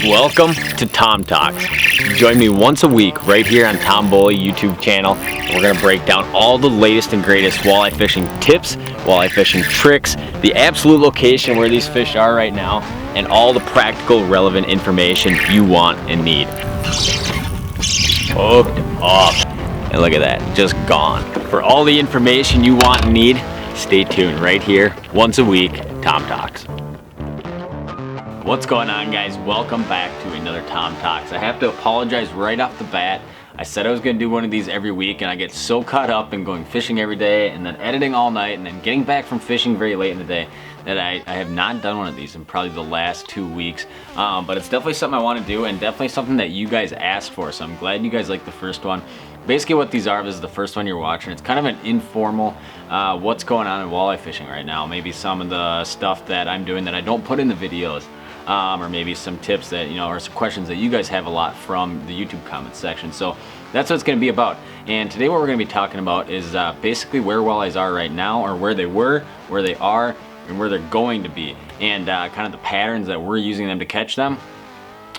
Welcome to Tom Talks. Join me once a week right here on Tom Boley YouTube channel. We're going to break down all the latest and greatest walleye fishing tips, walleye fishing tricks, the absolute location where these fish are right now, and all the practical relevant information you want and need. Hooked up. And look at that, just gone. For all the information you want and need, stay tuned right here once a week, Tom Talks. What's going on, guys? Welcome back to another Tom Talks. I have to apologize right off the bat. I said I was going to do one of these every week, and I get so caught up in going fishing every day and then editing all night and then getting back from fishing very late in the day that I have not done one of these in probably the last 2 weeks. But it's definitely something I want to do and definitely something that you guys asked for, so I'm glad you guys liked the first one. Basically what these are, this is the first one you're watching. It's kind of an informal what's going on in walleye fishing right now. Maybe some of the stuff that I'm doing that I don't put in the videos. Or maybe some tips that, or some questions that you guys have a lot from the YouTube comment section. So that's what it's going to be about. And today what we're going to be talking about is basically where walleyes are right now, or where they were, where they are, and where they're going to be. And kind of the patterns that we're using them to catch them.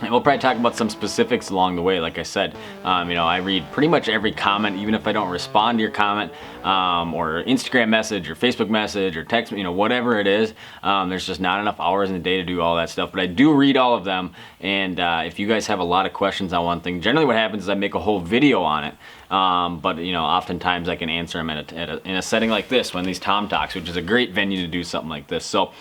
And we'll probably talk about some specifics along the way. Like I said, I read pretty much every comment, even if I don't respond to your comment, or Instagram message, or Facebook message, or text, whatever it is. There's just not enough hours in the day to do all that stuff, but I do read all of them. And if you guys have a lot of questions on one thing, generally what happens is I make a whole video on it. But oftentimes I can answer them in a setting like this, one of these Tom Talks, which is a great venue to do something like this. So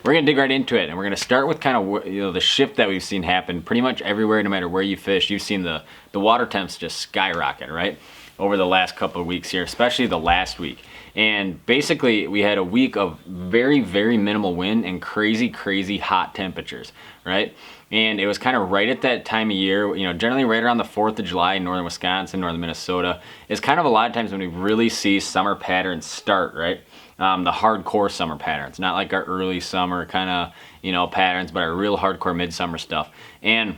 we're going to dig right into it, and we're going to start with kind of the shift that we've seen happen pretty much everywhere. No matter where you fish, you've seen the water temps just skyrocket, right, over the last couple of weeks here, especially the last week. And basically we had a week of very, very minimal wind and crazy, crazy hot temperatures, right? And it was kind of right at that time of year, generally right around the 4th of July in northern Wisconsin, northern Minnesota, is kind of a lot of times when we really see summer patterns start, right? The hardcore summer patterns, not like our early summer kind of, patterns, but our real hardcore midsummer stuff. And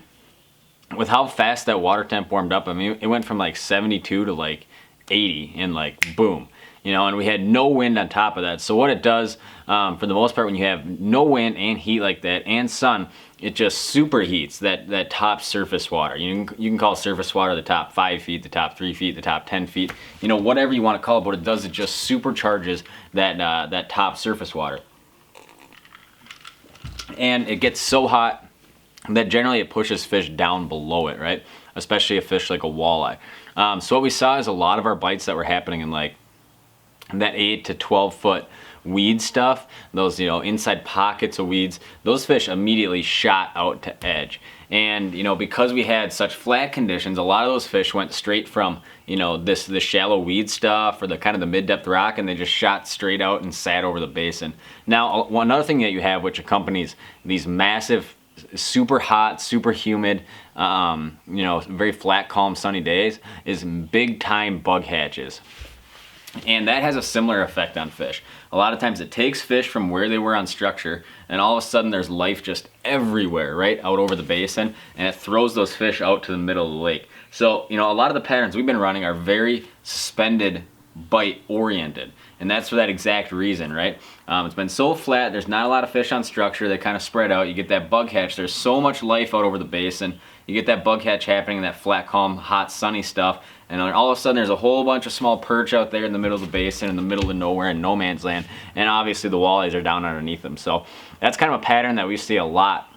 with how fast that water temp warmed up, I mean, it went from like 72 to like 80 and like boom. And we had no wind on top of that. So what it does, for the most part, when you have no wind and heat like that and sun, it just superheats that top surface water. You can call surface water the top 5 feet, the top 3 feet, the top 10 feet, whatever you want to call it. But what it does, it just supercharges that top surface water. And it gets so hot that generally it pushes fish down below it, right? Especially a fish like a walleye. So what we saw is a lot of our bites that were happening in like that 8 to 12 foot weed stuff, those inside pockets of weeds, those fish immediately shot out to edge. And because we had such flat conditions, a lot of those fish went straight from this shallow weed stuff or the kind of the mid-depth rock, and they just shot straight out and sat over the basin. Now another thing that you have, which accompanies these massive super hot, super humid, very flat, calm, sunny days, is big time bug hatches. And that has a similar effect on fish. A lot of times it takes fish from where they were on structure, and all of a sudden there's life just everywhere, right, out over the basin, and it throws those fish out to the middle of the lake. So, a lot of the patterns we've been running are very suspended bite oriented, and that's for that exact reason, right? It's been so flat, there's not a lot of fish on structure, they kind of spread out, you get that bug hatch, there's so much life out over the basin, you get that bug hatch happening, that flat, calm, hot, sunny stuff, and then all of a sudden there's a whole bunch of small perch out there in the middle of the basin, in the middle of nowhere, in no man's land, and obviously the walleyes are down underneath them. So that's kind of a pattern that we see a lot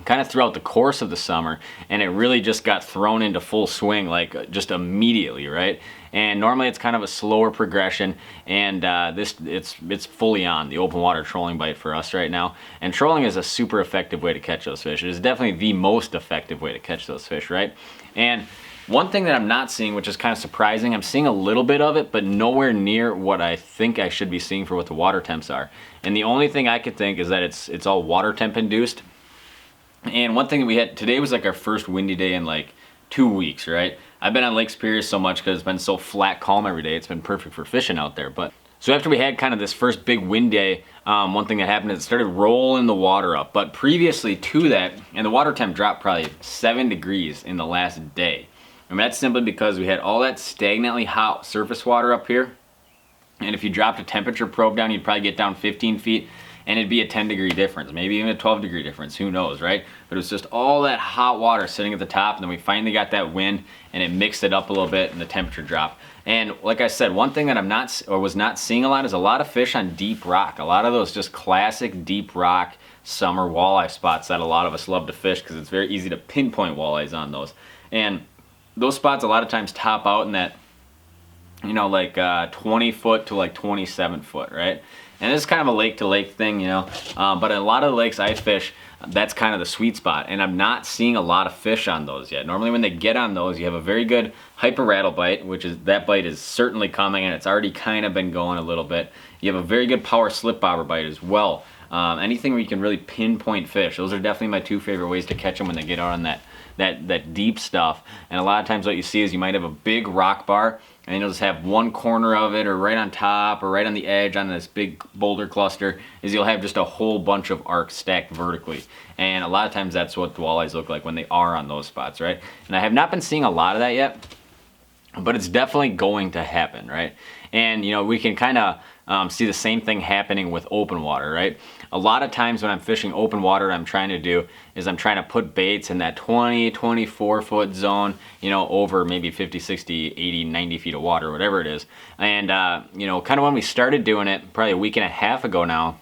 kind of throughout the course of the summer, and it really just got thrown into full swing like just immediately, right? And normally it's kind of a slower progression, and it's fully on the open water trolling bite for us right now. And trolling is a super effective way to catch those fish. It is definitely the most effective way to catch those fish, right? And one thing that I'm not seeing, which is kind of surprising, I'm seeing a little bit of it, but nowhere near what I think I should be seeing for what the water temps are. And the only thing I could think is that it's all water temp induced. And one thing that we had today was like our first windy day in like 2 weeks, right? I've been on Lake Superior so much because it's been so flat, calm every day. It's been perfect for fishing out there. But so after we had kind of this first big wind day, one thing that happened is it started rolling the water up. But previously to that, and the water temp dropped probably 7 degrees in the last day. And that's simply because we had all that stagnantly hot surface water up here. And if you dropped a temperature probe down, you'd probably get down 15 feet. and it'd be a 10-degree difference, maybe even a 12-degree difference, who knows, right? But it was just all that hot water sitting at the top, and then we finally got that wind and it mixed it up a little bit and the temperature dropped. And like I said, one thing that was not seeing a lot is a lot of fish on deep rock. A lot of those just classic deep rock summer walleye spots that a lot of us love to fish because it's very easy to pinpoint walleyes on those. And those spots a lot of times top out in that, you know, like 20 foot to like 27 foot, right? And this is kind of a lake to lake thing, you know, but a lot of the lakes I fish, that's kind of the sweet spot, and I'm not seeing a lot of fish on those yet. Normally when they get on those, you have a very good hyper rattle bite, which is, that bite is certainly coming, and it's already kind of been going a little bit. You have a very good power slip bobber bite as well. Anything where you can really pinpoint fish, those are definitely my two favorite ways to catch them when they get out on that deep stuff. And a lot of times what you see is you might have a big rock bar, and you'll just have one corner of it, or right on top, or right on the edge on this big boulder cluster, is you'll have just a whole bunch of arcs stacked vertically. And a lot of times that's what the walleyes look like when they are on those spots, right? And I have not been seeing a lot of that yet, but it's definitely going to happen, right? And you know, we can kind of see the same thing happening with open water, right? A lot of times when I'm fishing open water, what I'm trying to do is I'm trying to put baits in that 20, 24 foot zone, you know, over maybe 50, 60, 80, 90 feet of water, whatever it is. And, you know, kind of when we started doing it, probably a week and a half ago now,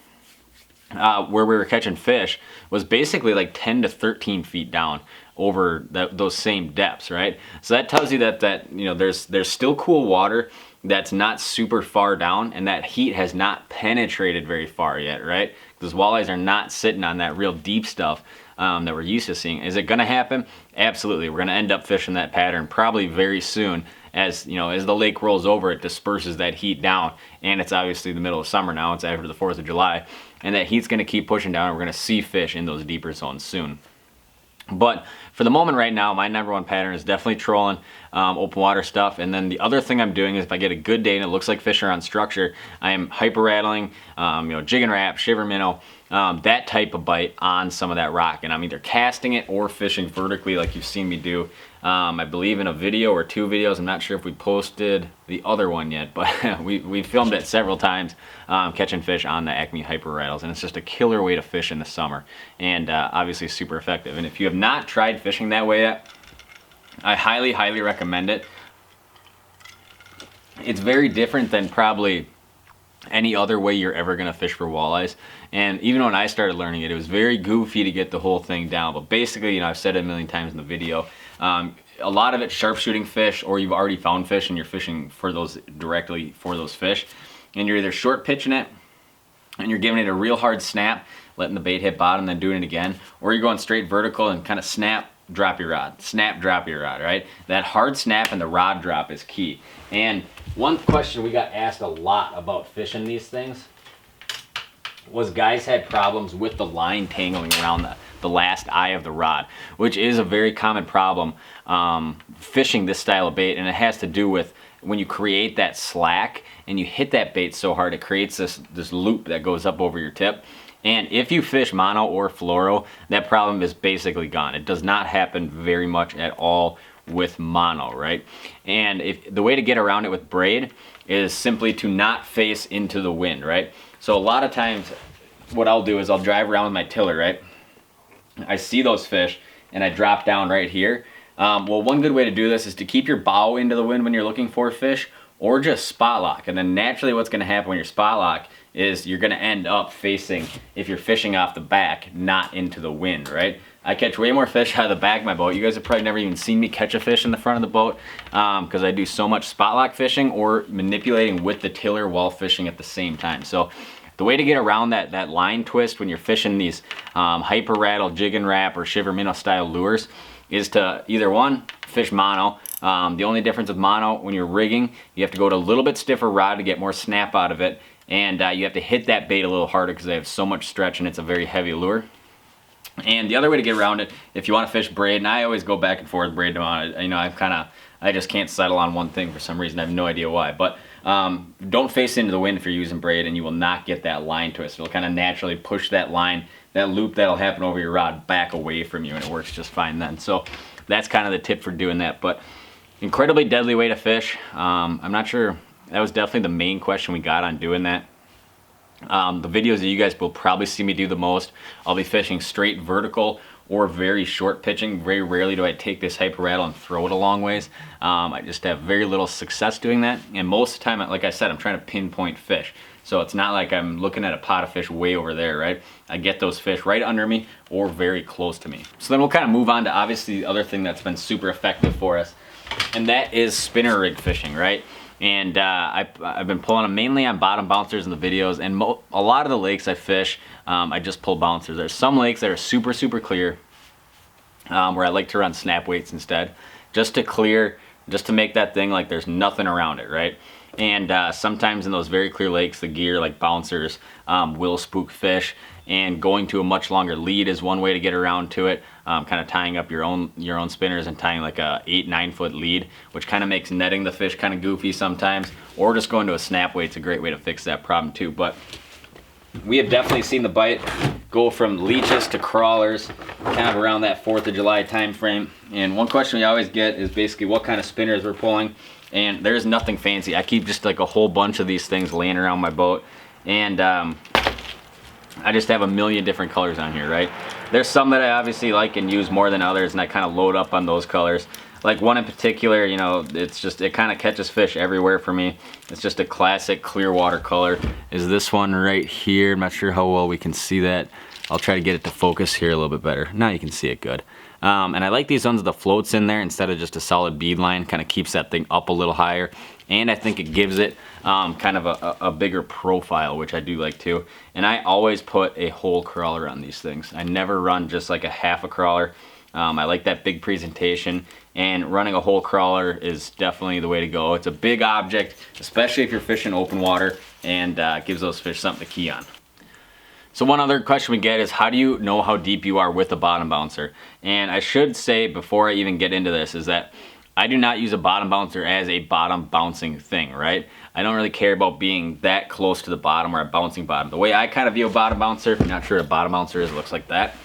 where we were catching fish was basically like 10 to 13 feet down over those same depths, right? So that tells you that you know, there's still cool water that's not super far down, and that heat has not penetrated very far yet, right? Because walleyes are not sitting on that real deep stuff that we're used to seeing. Is it gonna happen? Absolutely. We're gonna end up fishing that pattern probably very soon. As you know, as the lake rolls over, it disperses that heat down, and it's obviously the middle of summer now, it's after the 4th of July, and that heat's gonna keep pushing down, and we're gonna see fish in those deeper zones soon. But for the moment right now, my number one pattern is definitely trolling open water stuff. And then the other thing I'm doing is if I get a good day and it looks like fish are on structure, I am hyper rattling, you know, jig and wrap, shiver minnow, that type of bite on some of that rock. And I'm either casting it or fishing vertically like you've seen me do. I believe in a video or two videos. I'm not sure if we posted the other one yet, but we filmed it several times, catching fish on the Acme Hyper Rattles, and it's just a killer way to fish in the summer, and obviously super effective. And if you have not tried fishing that way yet, I highly, highly recommend it. It's very different than probably any other way you're ever gonna fish for walleyes. And even when I started learning it, it was very goofy to get the whole thing down. But basically, you know, I've said it a million times in the video, a lot of it's sharpshooting fish, or you've already found fish and you're fishing for those directly for those fish. And you're either short pitching it and you're giving it a real hard snap, letting the bait hit bottom, then doing it again, or you're going straight vertical and kind of snap, drop your rod, snap, drop your rod, right? That hard snap and the rod drop is key. And one question we got asked a lot about fishing these things was guys had problems with the line tangling around the last eye of the rod, which is a very common problem fishing this style of bait. And it has to do with when you create that slack and you hit that bait so hard, it creates this loop that goes up over your tip. And if you fish mono or fluoro, that problem is basically gone. It does not happen very much at all with mono, right? And the way to get around it with braid is simply to not face into the wind, right? So a lot of times what I'll do is I'll drive around with my tiller, right? I see those fish and I drop down right here. Well, one good way to do this is to keep your bow into the wind when you're looking for fish, or just spot lock. And then naturally what's gonna happen when you're spot lock is you're gonna end up facing, if you're fishing off the back, not into the wind, right? I catch way more fish out of the back of my boat. You guys have probably never even seen me catch a fish in the front of the boat because I do so much spot lock fishing or manipulating with the tiller while fishing at the same time. So the way to get around that line twist when you're fishing these hyper rattle, jig and wrap, or shiver minnow style lures is to either one, fish mono. The only difference with mono, when you're rigging, you have to go to a little bit stiffer rod to get more snap out of it, and you have to hit that bait a little harder because they have so much stretch and it's a very heavy lure. And the other way to get around it, if you want to fish braid, and I always go back and forth braid to mono, you know, I just can't settle on one thing for some reason. I have no idea why, but don't face into the wind if you're using braid, and you will not get that line twist. It'll kind of naturally push that line, that loop that'll happen over your rod, back away from you, and it works just fine then. So that's kind of the tip for doing that. But incredibly deadly way to fish. I'm not sure, that was definitely the main question we got on doing that. The videos that you guys will probably see me do the most, I'll be fishing straight vertical or very short pitching. Very rarely do I take this hyper rattle and throw it a long ways. I just have very little success doing that. And most of the time, like I said, I'm trying to pinpoint fish. So it's not like I'm looking at a pot of fish way over there, right? I get those fish right under me or very close to me. So then we'll kind of move on to obviously the other thing that's been super effective for us, and that is spinner rig fishing, right? And I've been pulling them mainly on bottom bouncers in the videos, and a lot of the lakes I fish, I just pull bouncers. There's some lakes that are super, super clear, where I like to run snap weights instead, just to clear, just to make that thing like there's nothing around it, right? And sometimes in those very clear lakes, the gear like bouncers will spook fish, and going to a much longer lead is one way to get around to it. Kind of tying up your own spinners and tying like a 8-9 foot lead, which kind of makes netting the fish kind of goofy sometimes, or just going to a snap weight. It's a great way to fix that problem too. But we have definitely seen the bite go from leeches to crawlers kind of around that 4th of July time frame. And one question we always get is basically what kind of spinners we're pulling. And there's nothing fancy. I keep just like a whole bunch of these things laying around my boat, and I just have a million different colors on here, right? There's some that I obviously like and use more than others, and I kind of load up on those colors. Like one in particular, you know, it kind of catches fish everywhere for me. It's just a classic clear water color. Is this one right here? I'm not sure how well we can see that. I'll try to get it to focus here a little bit better. Now you can see it good. And I like these ones with the floats in there instead of just a solid bead line. Kind of keeps that thing up a little higher, and I think it gives it kind of a bigger profile, which I do like too. And I always put a whole crawler on these things. I never run just like a half a crawler. I like that big presentation, and running a whole crawler is definitely the way to go. It's a big object, especially if you're fishing open water, and gives those fish something to key on. So one other question we get is, how do you know how deep you are with a bottom bouncer? And I should say before I even get into this is that I do not use a bottom bouncer as a bottom bouncing thing, right? I don't really care about being that close to the bottom or a bouncing bottom. The way I kind of view a bottom bouncer, if you're not sure what a bottom bouncer is, it looks like that.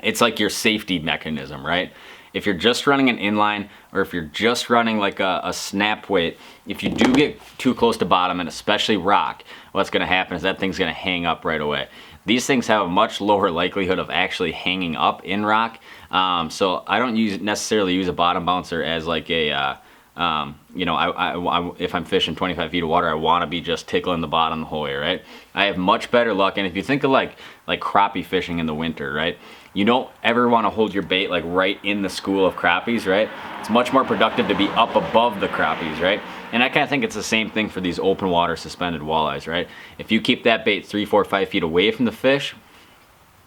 It's like your safety mechanism, right? If you're just running an inline, or if you're just running like a snap weight, if you do get too close to bottom, and especially rock, what's going to happen is that thing's going to hang up right away. These things have a much lower likelihood of actually hanging up in rock, so I don't necessarily use a bottom bouncer as like a you know, if I'm fishing 25 feet of water, I want to be just tickling the bottom the whole way, right? I have much better luck, and if you think of like crappie fishing in the winter, right? You don't ever want to hold your bait like right in the school of crappies, right? It's much more productive to be up above the crappies, right? And I kind of think it's the same thing for these open water suspended walleyes, right? If you keep that bait 3, 4, 5 feet away from the fish,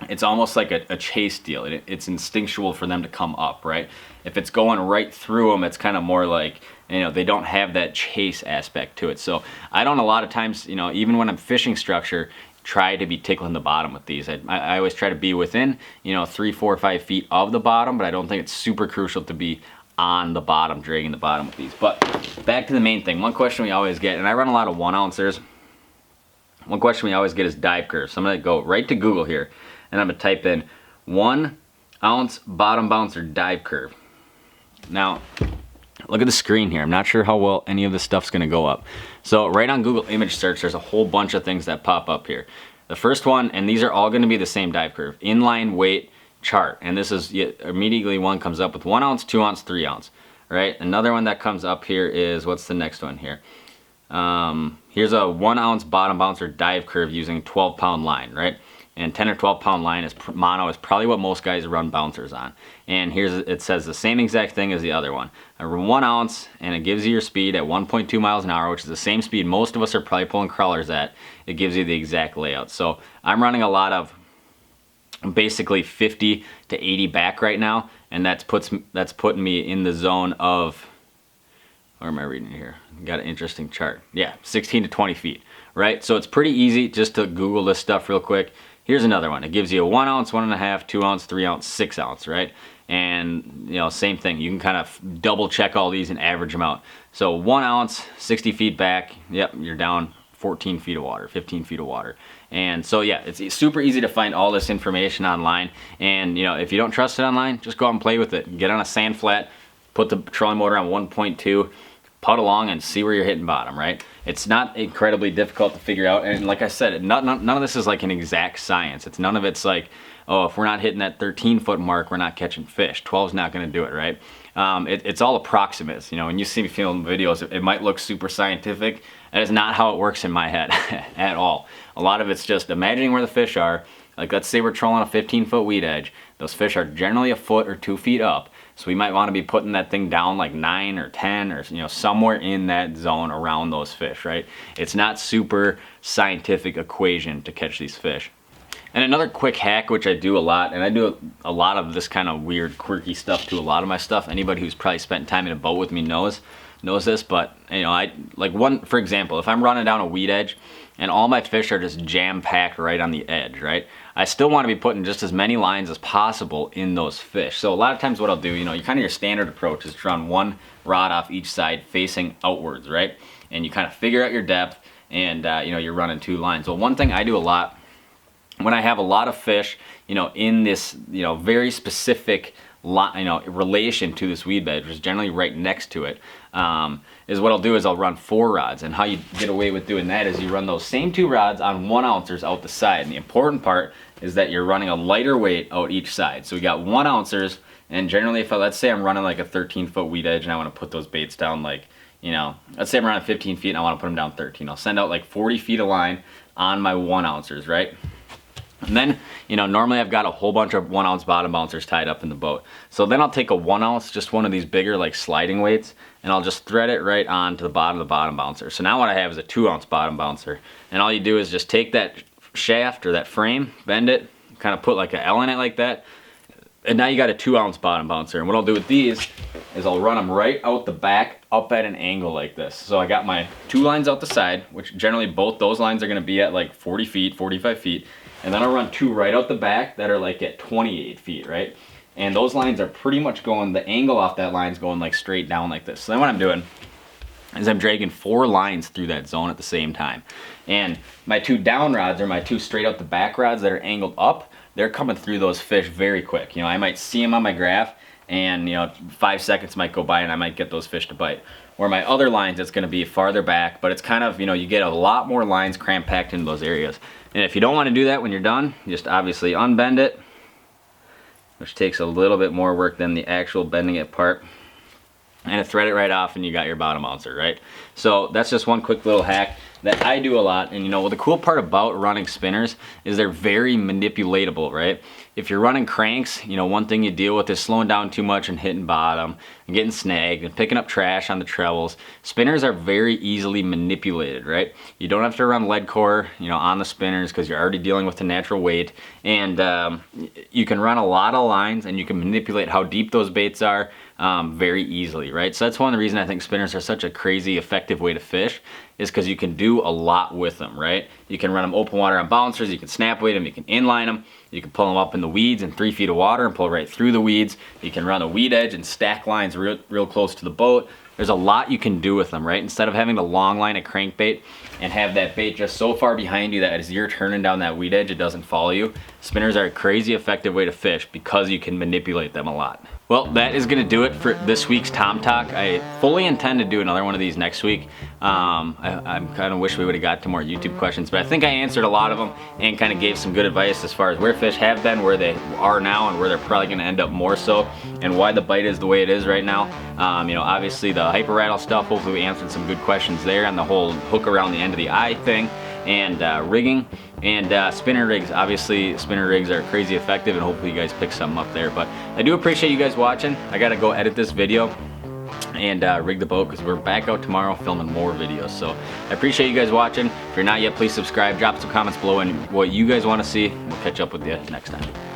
it's almost like a chase deal. It's instinctual for them to come up, right? If it's going right through them, it's kind of more like, you know, they don't have that chase aspect to it. So I don't, a lot of times, you know, even when I'm fishing structure, try to be tickling the bottom with these. I always try to be within, you know, 3, 4, 5 feet of the bottom, but I don't think it's super crucial to be on the bottom, dragging the bottom with these. But back to the main thing. One question we always get, and I run a lot of 1 ouncers. One question we always get is dive curve. So I'm gonna go right to Google here, and I'm gonna type in 1 ounce bottom bouncer dive curve. Now, look at the screen here. I'm not sure how well any of this stuff's gonna go up. So right on Google image search, there's a whole bunch of things that pop up here. The first one, and these are all gonna be the same dive curve, inline weight chart. And this is, immediately one comes up with 1 ounce, 2 ounce, 3 ounce, right? Another one that comes up here is, what's the next one here? Here's a 1 ounce bottom bouncer dive curve using 12-pound line, right? And 10 or 12 pound line is mono, is probably what most guys run bouncers on. And here's, it says the same exact thing as the other one. I run 1 ounce, and it gives you your speed at 1.2 miles an hour, which is the same speed most of us are probably pulling crawlers at. It gives you the exact layout. So I'm running a lot of basically 50 to 80 back right now, and that's putting me in the zone of, or am I reading it here? Got an interesting chart. Yeah, 16 to 20 feet, right? So it's pretty easy just to Google this stuff real quick. Here's another one. It gives you a 1 ounce, 1.5, 2 ounce, 3 ounce, 6 ounce, right? And, you know, same thing. You can kind of double check all these and average them out. So 1 ounce, 60 feet back. Yep, you're down 14 feet of water, 15 feet of water. And so, yeah, it's super easy to find all this information online. And, you know, if you don't trust it online, just go out and play with it. Get on a sand flat, put the trolling motor on 1.2, putt along and see where you're hitting bottom, right? It's not incredibly difficult to figure out, and like I said, none of this is like an exact science. None of it's like, oh, if we're not hitting that 13-foot mark, we're not catching fish. 12's not going to do it, right? It's all approximate. You know, when you see me film videos, it might look super scientific. That is not how it works in my head at all. A lot of it's just imagining where the fish are. Like, let's say we're trolling a 15-foot weed edge. Those fish are generally a foot or 2 feet up. So we might want to be putting that thing down like 9 or 10 or, you know, somewhere in that zone around those fish, right? It's not super scientific equation to catch these fish. And another quick hack, which I do a lot, and I do a lot of this kind of weird, quirky stuff to a lot of my stuff. Anybody who's probably spent time in a boat with me knows this, but, you know, for example, if I'm running down a weed edge and all my fish are just jam-packed right on the edge, right? I still want to be putting just as many lines as possible in those fish. So a lot of times what I'll do, you know, your standard approach is to run one rod off each side facing outwards, right? And you kind of figure out your depth, and you know, you're running 2 lines. Well, one thing I do a lot when I have a lot of fish, you know, in this, you know, very specific relation to this weed bed, which is generally right next to it, is what I'll do is I'll run 4 rods. And how you get away with doing that is you run those same 2 rods on 1 ouncers out the side. And the important part is that you're running a lighter weight out each side. So we got 1 ouncers, and generally if let's say I'm running like a 13-foot weed edge and I want to put those baits down, like, you know, let's say I'm running 15 feet and I want to put them down 13. I'll send out like 40 feet of line on my 1 ouncers, right? And then, you know, normally I've got a whole bunch of 1 ounce bottom bouncers tied up in the boat. So then I'll take a 1 ounce, just one of these bigger like sliding weights, and I'll just thread it right onto the bottom of the bottom bouncer. So now what I have is a 2 ounce bottom bouncer. And all you do is just take that shaft or that frame, bend it, kind of put like an L in it like that, and now you got a 2 ounce bottom bouncer. And what I'll do with these is I'll run them right out the back up at an angle like this. So I got my 2 lines out the side, which generally both those lines are going to be at like 40 feet, 45 feet. And then I'll run 2 right out the back that are like at 28 feet, right? And those lines are pretty much going, the angle off that line is going like straight down like this. So then what I'm doing is I'm dragging 4 lines through that zone at the same time. And my 2 down rods, or my 2 straight out the back rods that are angled up, they're coming through those fish very quick. You know, I might see them on my graph, and, you know, 5 seconds might go by and I might get those fish to bite. Where my other lines, it's going to be farther back, but it's kind of, you know, you get a lot more lines crammed packed into those areas. And if you don't want to do that when you're done, just obviously unbend it, which takes a little bit more work than the actual bending it part, and thread it right off, and you got your bottom bouncer, right? So that's just one quick little hack that I do a lot. And, you know, the cool part about running spinners is they're very manipulatable, right? If you're running cranks, you know, one thing you deal with is slowing down too much and hitting bottom and getting snagged and picking up trash on the trebles. Spinners are very easily manipulated, right? You don't have to run lead core, you know, on the spinners because you're already dealing with the natural weight. And you can run a lot of lines, and you can manipulate how deep those baits are very easily, right? So that's one of the reasons I think spinners are such a crazy effective way to fish, is because you can do a lot with them, right? You can run them open water on bouncers, you can snap weight them, you can inline them, you can pull them up in the weeds in 3 feet of water and pull right through the weeds. You can run a weed edge and stack lines real close to the boat. There's a lot you can do with them, right? Instead of having the long line of crankbait and have that bait just so far behind you that as you're turning down that weed edge, it doesn't follow you. Spinners are a crazy effective way to fish because you can manipulate them a lot. Well, that is gonna do it for this week's Tom Talk. I fully intend to do another one of these next week. I kind of wish we would have got to more YouTube questions, but I think I answered a lot of them and kind of gave some good advice as far as where fish have been, where they are now, and where they're probably gonna end up more so, and why the bite is the way it is right now. You know, obviously the hyper rattle stuff, hopefully we answered some good questions there, and the whole hook around the end of the eye thing, and rigging, and spinner rigs. Obviously spinner rigs are crazy effective, and hopefully you guys pick something up there. But I do appreciate you guys watching. I gotta go edit this video and rig the boat because we're back out tomorrow filming more videos. So I appreciate you guys watching. If you're not yet, please subscribe, drop some comments below and what you guys want to see. We'll catch up with you next time.